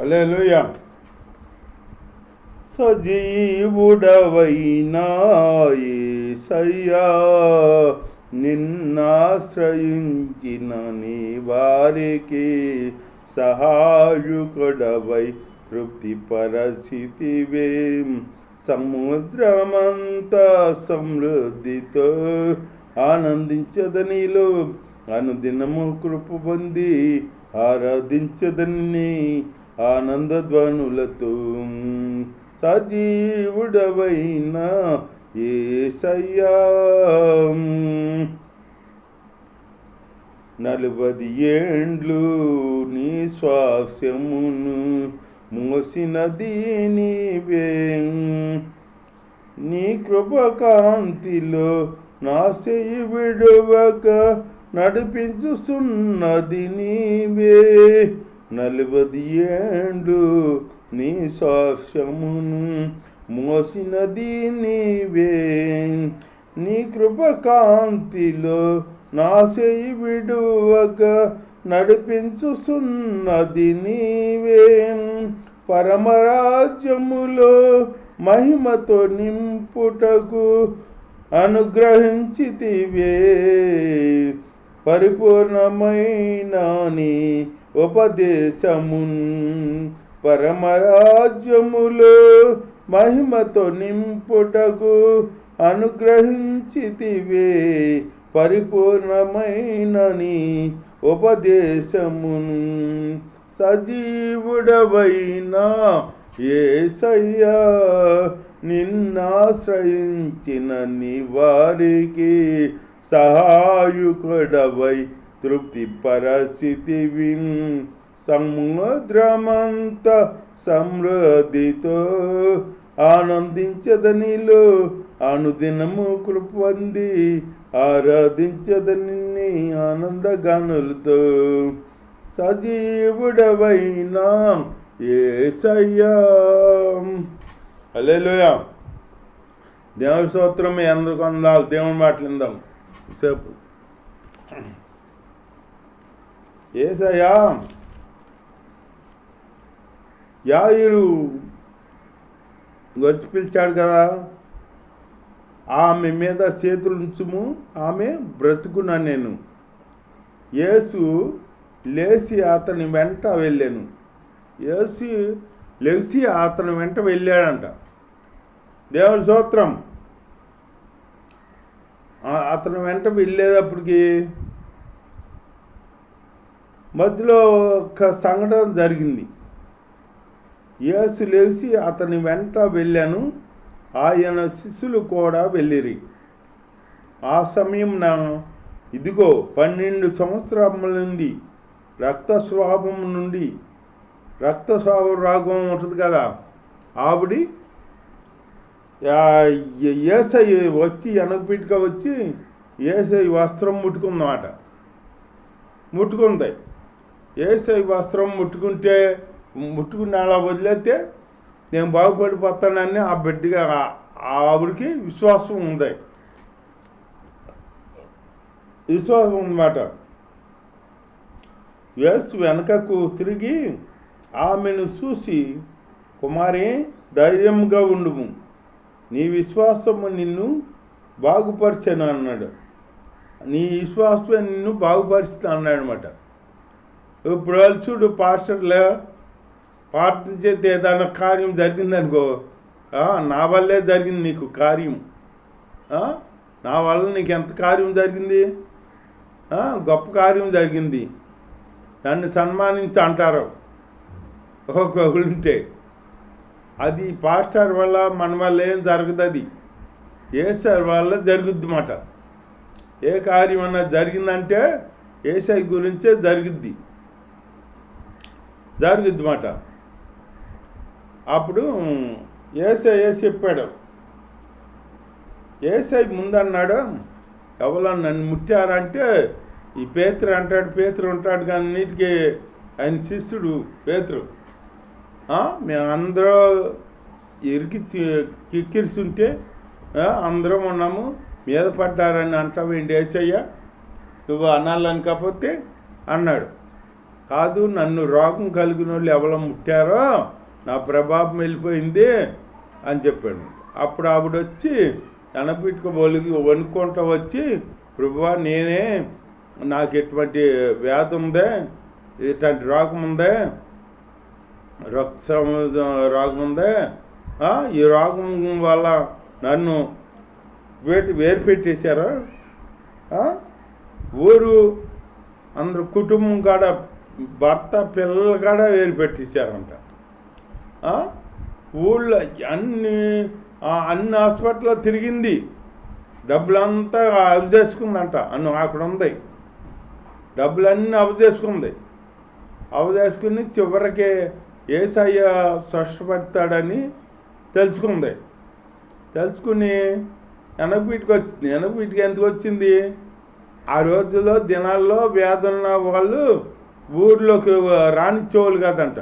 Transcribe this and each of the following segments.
హల్లెలూయా. సజీవుడవైనా యేసయ్యా, నిన్నాశ్రయించిన నీ వారికి సహాయకుడవై తృప్తిపరచితివే. సముద్రమంతా సమృద్ధితో ఆనందించదనిలో అనుదినము కృప పొంది ఆరాధించదని ఆనందధ్వనులతో. సజీవుడవైన యేసయ్యా, 40 ఏండ్లు నీ స్వాస్యమును మోసినది నీవే. నీ కృపకాంతిలో నా చేయి విడువక నడిపించుచున్నది నీవే. 40 ఏండ్లు నీ స్వాస్యమును మోసినది నీవే. నీ కృపకాంతిలో నా చేయి విడువక నడిపించుచున్నది నీవే. పరమరాజ్యములో మహిమతో నింపుటకు అనుగ్రహించితివే. పరిపూర్ణమైన నీ ఉపదేశమున్ పరమరాజ్యములో మహిమతో నింపుటకు అనుగ్రహించితివే. పరిపూర్ణమైన నీ ఉపదేశమున్. సజీవుడవైన యేసయ్యా, నిన్నాశ్రయించిన నీ వారికి సహాయకుడవై తృప్తిపరచితివి. సముద్రమంత సమృద్ధితో ఆనందించదనిలో అనుదినము కృప పొంది ఆరాధించదని ఆనందగానులతో. సజీవుడవైన యేసయ్యా. హల్లెలూయా. దేవుని స్తోత్రం. మీ అందరికీ వందనాలు. దేవుని మాటలు విందాం సేపు. యేసయ్యా, యాయిరు వచ్చి పిలిచాడు కదా, ఆమె మీద చేతులు ఉంచుము, ఆమె బ్రతుకున నేను. యేసు లేచి అతని వెంట వెళ్ళాను. యేసు లేచి అతని వెంట వెళ్ళాడంట. దేవుని స్తోత్రం. అతని వెంట వెళ్ళేటప్పటికి మధ్యలో ఒక సంఘటన జరిగింది. యేసు లేచి అతని వెంట వెళ్ళాను, ఆయన శిష్యులు కూడా వెళ్ళిరి. ఆ సమయం ఇదిగో 12 సంవత్సరముల నుండి రక్తస్రావం ఉంటుంది కదా, ఆవిడి యేసయ్య వచ్చి వెనకపిట్టుగా వచ్చి యేసయ్య వస్త్రం ముట్టుకుంది. యేసయ్య వస్త్రం ముట్టుకుని అలా వదిలేస్తే నేను బాగుపడిపోతానని ఆ బిడ్డగా ఆవిడికి విశ్వాసం ఉందన్నమాట. యేసు వెనకకు తిరిగి ఆమెను చూసి, కుమారి, ధైర్యంగా ఉండుము, నీ విశ్వాసము నిన్ను బాగుపరిచాను అన్నాడు. నీ విశ్వాసమే నిన్ను బాగుపరుస్తా అన్నాడు అనమాట. ఇప్పుడు వాళ్ళు చూడు, పాస్టర్లే ప్రార్థన చేస్తే ఏదైనా కార్యం జరిగిందనుకో, నా వల్లే జరిగింది నీకు కార్యం, నా వల్ల నీకు ఎంత కార్యం జరిగింది, గొప్ప కార్యం జరిగింది, నన్ను సన్మానించి అంటారు ఒకళ్ళుంటే. అది పాస్టర్ వల్ల మన వల్ల ఏం జరగదు, అది యేసయ్య వల్ల జరుగుద్ది మాట. ఏ కార్యం అన్నా జరిగిందంటే యేసయ్య గురించే జరుగుద్ది మాట. అప్పుడు యేసయ్య చెప్పాడు. యేసయ్య ముందన్నాడు, ఎవరో నన్ను ముట్టారంటే ఈ పేతురు అంటాడు. పేతురు ఉంటాడు కానీ నీటికి ఆయన శిష్యుడు పేతురు. మేమందరూ కిక్కిరిస్తుంటే అందరం ఉన్నాము, మీద పడ్డారని అంటావు ఏంటి యేసయ్య, నువ్వు అనాలని కాకపోతే అన్నాడు. కాదు, నన్ను రోగం కలిగిన వాళ్ళు ఎవరో ముట్టారో నా ప్రభావం వెళ్ళిపోయింది అని చెప్పాడు. అప్పుడు ఆవిడ వచ్చి ఎనపిట్టుకోబోలిగి వణుక్కుంటూ వచ్చి, ప్రభువా నేనే, నాకు ఎటువంటి వ్యాధి ఉందే, ఇటువంటి రోగం ఉందే, రక్త రోగం ఉందే, ఈ రోగం వల్ల నన్ను వేరు పెట్టేశారు, ఊరు అందరు కుటుంబం కాడ భర్త పిల్లలు కాడ వేరు పెట్టేశారంట. ఊళ్ళో అన్ని హాస్పిటల్లో తిరిగింది, డబ్బులంతా అవి చేసుకుందంట. అక్కడ ఉంది, డబ్బులన్నీ అవి చేసుకుని చివరికి యేసయ్య స్పష్టపడతాడని తెలుసుకుని వెనకబీటికి వచ్చింది. వెనకబీటికి ఎందుకు వచ్చింది? ఆ రోజుల్లో దినాల్లో వ్యాధున్న వాళ్ళు ఊర్లోకి రానిచ్చేవాళ్ళు కాదంట.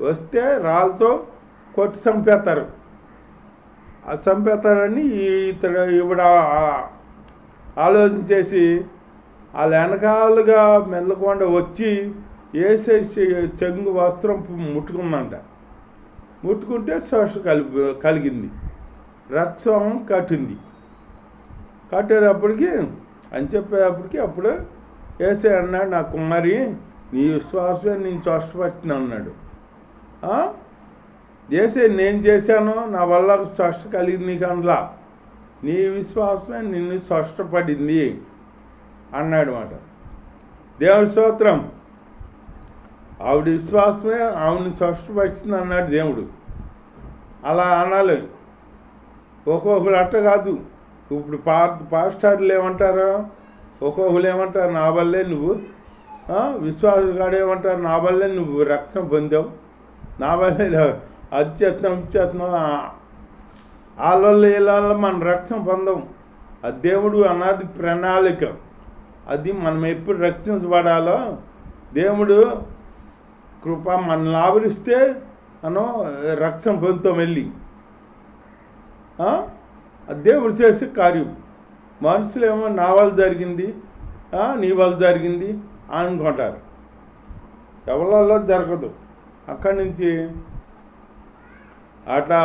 వస్తే రాళ్ళతో కొట్టి చంపేస్తారని ఇవిడ ఆలోచన చేసి వాళ్ళ వెనకాలుగా మెల్లకుండా వచ్చి వేసేసి చెంగు వస్త్రం ముట్టుకుందంట. ముట్టుకుంటే శ్వాస కలిగింది, రక్తం కట్టేటప్పటికి అని చెప్పేటప్పటికి అప్పుడు వేసే అన్నాడు, నా కుమారి నీ విశ్వాసమే నేను స్పష్టపడుతుంది అన్నాడు. చేసే నేను చేశాను, నా వల్ల స్పష్ట కలిగింది నీకు అందులో, నీ విశ్వాసమే నిన్ను స్పష్టపడింది అన్నాడు మాట. దేవుడి స్తోత్రం. ఆవిడ విశ్వాసమే ఆవిడని స్పష్టపరిచింది అన్నాడు దేవుడు. అలా అనాలి. ఒక్కొక్కరు అట్ట కాదు. ఇప్పుడు పాస్టర్లు ఏమంటారు, ఒక్కొక్కరు ఏమంటారు, నా వల్లే నువ్వు విశ్వాసగాడు ఏమంటారు, నా వల్లే నువ్వు రక్షణ పొందావు, నా వల్లే ఇచ్చేస్తున్నాం వాళ్ళ మనం రక్షణ పొందాం. అది దేవుడు అన్నది ప్రణాళిక. అది మనం ఎప్పుడు రక్షించబడాలో దేవుడు కృప మనల్ని ఆవరిస్తే మనం రక్షణ పొందుతాం వెళ్ళి. దేవుడు చేసే కార్యం. మనుషులేమో నా వల్ల జరిగింది, నీ వల్ల జరిగింది అనుకుంటారు. ఎవరిలో జరగదు. అక్కడి నుంచి అట్లా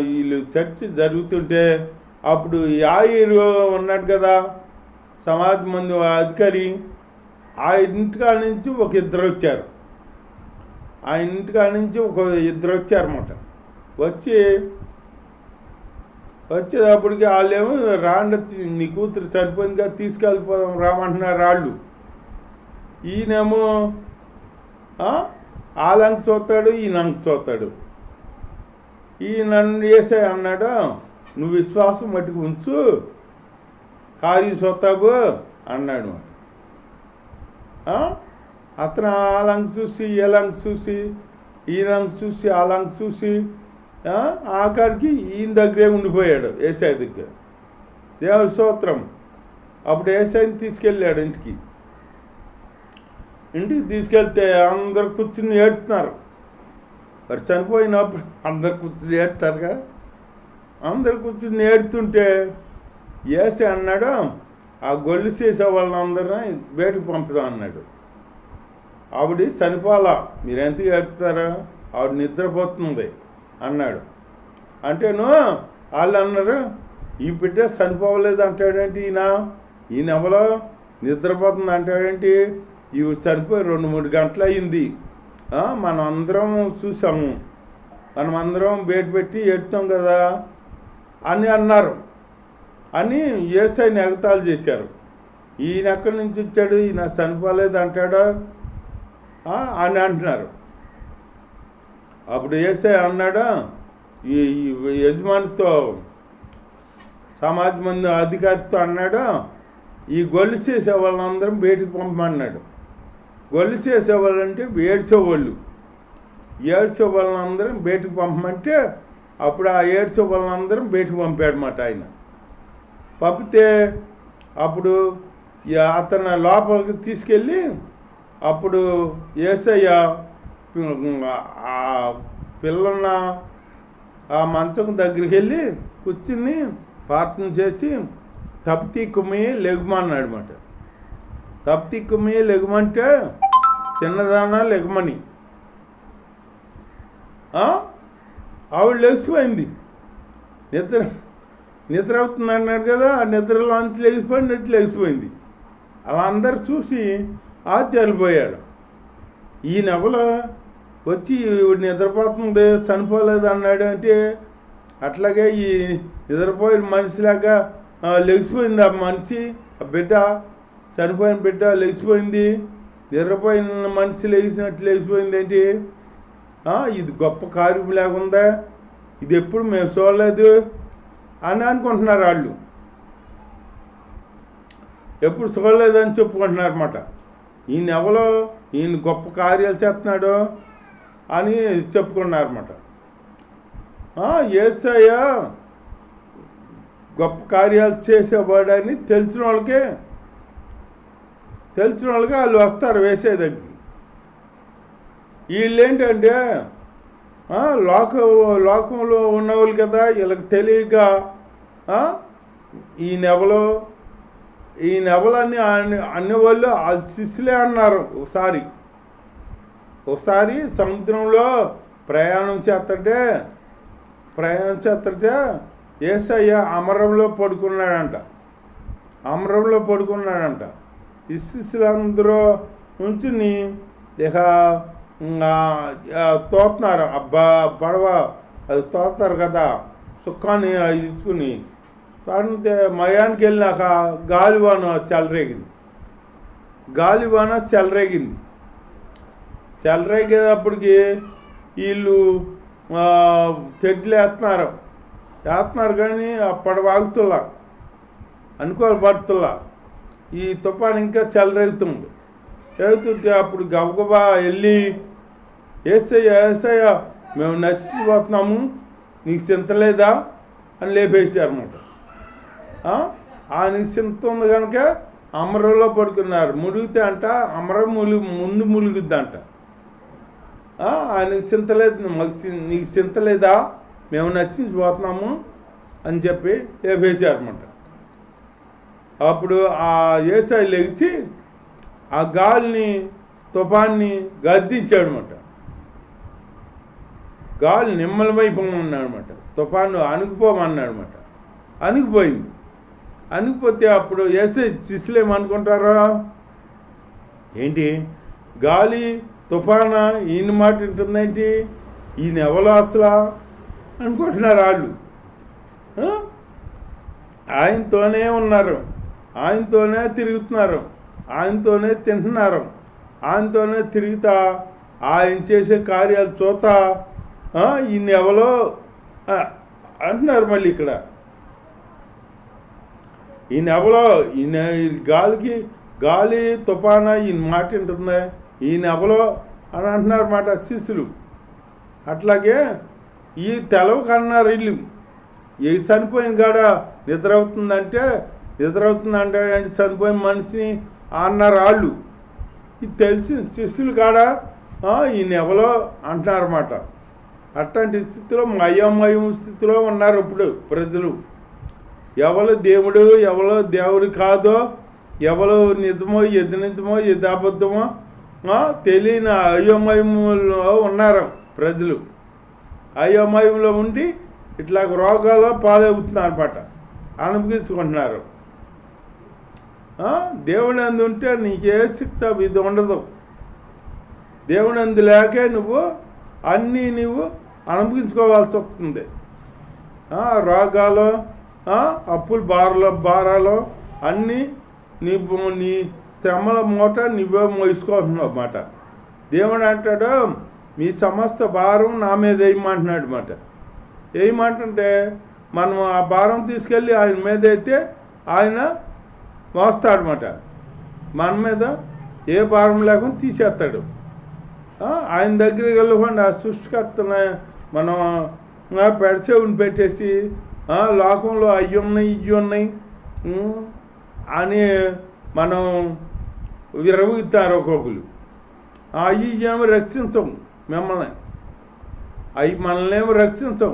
వీళ్ళు చర్చ జరుగుతుంటే అప్పుడు యాయిరు ఉన్నాడు కదా, సమాజ మంది అధికారి, ఆ ఇంటికాడ నుంచి ఒక ఇద్దరు వచ్చారు. ఆ ఇంటికాడ నుంచి ఇద్దరు వచ్చారన్నమాట. వచ్చేటప్పటికి వాళ్ళేమో రాండి, నీ కూతురు చనిపోయింది కదా, తీసుకెళ్ళిపోదాం రామంటున్నారు వాళ్ళు. ఈయనేమో వాళ్ళంక చూస్తాడు, ఈయనంక చూస్తాడు. నన్ను చేసే అన్నాడు, నువ్వు విశ్వాసం మట్టుకు ఉంచు, కార్యం చూస్తావు అన్నాడు. అతను వాళ్ళంక చూసి వీళ్ళంక చూసి ఈయనంక చూసి వాళ్ళంక చూసి ఆఖరికి ఈయన దగ్గరే ఉండిపోయాడు, ఏసై దగ్గర. దేవుడి స్తోత్రం. అప్పుడు ఏసైని తీసుకెళ్ళాడు ఇంటికి తీసుకెళ్తే అందరు కూర్చుని ఏడుతున్నారు. మరి చనిపోయినప్పుడు అందరు కూర్చుని ఏడుతారుగా. అందరు కూర్చుని ఏడుతుంటే ఏసై అన్నాడు, ఆ గొల్లు చేసే వాళ్ళందరినీ బయటకు పంపుదాం అన్నాడు. ఆవిడ చనిపోవాలా, మీరు ఎందుకు ఏడుతారా, ఆవిడ నిద్రపోతుంది అన్నాడు. అంటేను వాళ్ళు అన్నారు, ఈ బిడ్డ చనిపోవలేదు అంటాడేంటి, ఈయన ఎవరో నిద్రపోతుంది అంటాడేంటి, ఇవి చనిపోయి 2-3 గంటలు అయ్యింది, మనం అందరం చూసాము, మనం అందరం బయట పెట్టి ఎడుతాం కదా అని అన్నారు. అని యేసయ్యని ఎగతాళి చేశారు. ఈయన ఎక్కడి నుంచి వచ్చాడు, ఈయన చనిపోలేదు అంటాడా అని అంటున్నారు. అప్పుడు యేసయ్య అన్నాడు, ఈ యజమానితో సమాజ మంది అధికారితో అన్నాడు, ఈ గొల్లు చేసే వాళ్ళందరం బయటికి పంపమన్నాడు. గొల్లు చేసేవాళ్ళు అంటే ఏడ్చేవాళ్ళు. వాళ్ళందరం బయటికి పంపమంటే అప్పుడు ఆ వాళ్ళందరం బయటికి పంపాడన్నమాట ఆయన. పంపితే అప్పుడు అతను లోపలికి తీసుకెళ్ళి అప్పుడు యేసయ్య ఆ పిల్లన్న ఆ మంచం దగ్గరికి వెళ్ళి కూర్చుని ప్రార్థన చేసి తప్తి కుమ్మి లెగుమన్నాడు అన్నమాట. తప్తి కుమ్మి లెగుమంటే చిన్నదానా లెగమని ఆవిడ లేచిపోయింది. నిద్ర అవుతుంది అన్నాడు కదా, ఆ నిద్రలో అంత లేచిపోయింది. అలా అందరు చూసి ఆశ్చర్యపోయాడు. ఈ నెవలో వచ్చి నిద్రపోతుంది, చనిపోలేదు అన్నాడు అంటే, అట్లాగే ఈ నిద్రపోయిన మనిషిలాగా లెగిసిపోయింది ఆ మనిషి, ఆ బిడ్డ, చనిపోయిన బిడ్డ లెగిసిపోయింది. నిద్రపోయిన మనిషి లెగిసినట్టు లెగిసిపోయింది ఏంటి? ఇది గొప్ప కార్యం లేకుండా, ఇది ఎప్పుడు మేము చూడలేదు అని అనుకుంటున్నారు వాళ్ళు. ఎప్పుడు చూడలేదని చెప్పుకుంటున్నారు అన్నమాట. ఈయన ఎవరో ఈయన గొప్ప కార్యాలు చేస్తున్నాడు అని చెప్పుకున్నారు అన్నమాట. యేసయ్య గొప్ప కార్యాలు చేసేవాడని తెలిసిన వాళ్ళకి వాళ్ళు వస్తారు వేసే దగ్గర. వీళ్ళు ఏంటంటే లోకంలో ఉన్నవాళ్ళు కదా, వీళ్ళకి తెలియక ఈ నెవలని అనేవాళ్ళు ఆ శిష్యులే అన్నారు. ఒకసారి సముద్రంలో ప్రయాణం చేస్తుంటే యేసయ్య అమరంలో పడుకున్నాడంట. ఈ శిష్యులందరూ నుంచుని ఇక తోస్తున్నారు. అబ్బా పడవ అది తోస్తారు కదా, సుఖాన్ని తీసుకుని తాడితే మయానికి వెళ్ళినాక గాలివాన చెలరేగేటప్పటికి వీళ్ళు తెడ్లు వేస్తున్నారు కానీ ఆ పడవ ఆగుతుల్లా, పడుతుల్లా. ఈ తుఫాను ఇంకా ఎగుతుంటే అప్పుడు గబగబా వెళ్ళి యేసయ్య మేము నశించిపోతున్నాము, నీకు చింతలేదా అని లేపేసారన్నమాట. ఆయనకి చింత ఉంది కనుక అమరంలో పడుకున్నారు. మునిగితే అంట అమరం ముందు ములుగుద్దంట. ఆయనకి చింతలేదు, నీకు చింతలేదా, మేము నశించిపోతున్నాము అని చెప్పి లేపేసారన్నమాట. అప్పుడు ఆ యేసయ్య లెగిసి ఆ గాలిని తుఫాన్ని గద్దించాడనమాట. గాలి నిమ్మలమైపోమన్నాడనమాట. తుఫాను అణిగిపోమన్నాడనమాట. అణిగిపోతే అప్పుడు యేసయ్య శిష్యులు ఏమనుకుంటారో, ఏంటి గాలి తుఫానా ఈయన మాట వింటుందేంటి, ఈయన ఎవరో అసలు అనుకుంటున్నారు వాళ్ళు. ఆయనతోనే ఉన్నారు, ఆయనతోనే తిరుగుతున్నారు, ఆయనతోనే తింటున్నారు, ఆయనతోనే తిరుగుతా ఆయన చేసే కార్యాలు చూతా ఈయన ఎవరో అంటున్నారు. మళ్ళీ ఇక్కడ ఈయన ఎవరో, ఈయన గాలి తుఫానా ఈయన మాట వింటుంది, ఈయన ఎవరో అని అంటున్నారు అన్నమాట శిష్యులు. అట్లాగే ఈ తెలవకన్నారు వీళ్ళు. ఏ చనిపోయిన కాడ నిద్ర అవుతుందంటే చనిపోయిన మనిషిని అన్నారు వాళ్ళు. ఇది తెలిసిన శిష్యులు కాడ ఈయన ఎవరో అంటున్నారన్నమాట. అట్లాంటి స్థితిలో అయోమయం స్థితిలో ఉన్నారు ఇప్పుడు ప్రజలు. ఎవరు దేవుడు ఎవరో దేవుడు కాదో, ఎవరు నిజమో ఎది నిజమో ఎది అబద్ధమో తెలియని అయోమయంలో ఉన్నారు ప్రజలు. అయోమయంలో ఉండి ఇట్లా రోగాలు పాలవుతున్నారు అన్నమాట, అనుభవించుకుంటున్నారు. దేవుని అందు ఉంటే నీకే శిక్ష ఇది ఉండదు. దేవుని అందు లేకే నువ్వు అనుభవించుకోవాల్సి వస్తుంది. రోగాలు, అప్పులు, భారాలు అన్నీ నీ శ్రమల మూట నువ్వే మోసుకోవాల్సిన అన్నమాట. దేవుడు అంటాడు, మీ సమస్త భారం నా మీద వేయమంటున్నాడు అన్నమాట. ఏమంటుంటే మనం ఆ భారం తీసుకెళ్ళి ఆయన మీద అయితే ఆయన మోస్తాడనమాట. మన మీద ఏ భారం లేకుండా తీసేస్తాడు. ఆయన దగ్గరికి వెళ్ళకుండా ఆ సృష్టికర్తన మనం పెడసేవుని పెట్టేసి లోకంలో అయ్యి ఉన్నాయి అని మనం విరవగుతారు ఒక్కొక్కరు. అవి ఏమో రక్షించం మిమ్మల్ని, అవి మనల్ని ఏమో రక్షించం.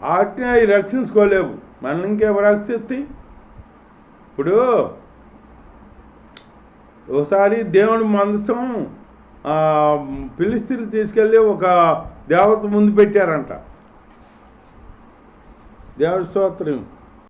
వాటిని అవి రక్షించుకోలేవు, మనల్ని ఇంకేమో రక్షిస్తాయి. ఇప్పుడు ఒకసారి దేవుని మందసం ఫిలిస్తీన్లు తీసుకెళ్ళి ఒక దేవత ముందు పెట్టారంట. దేవుడి స్తోత్రం.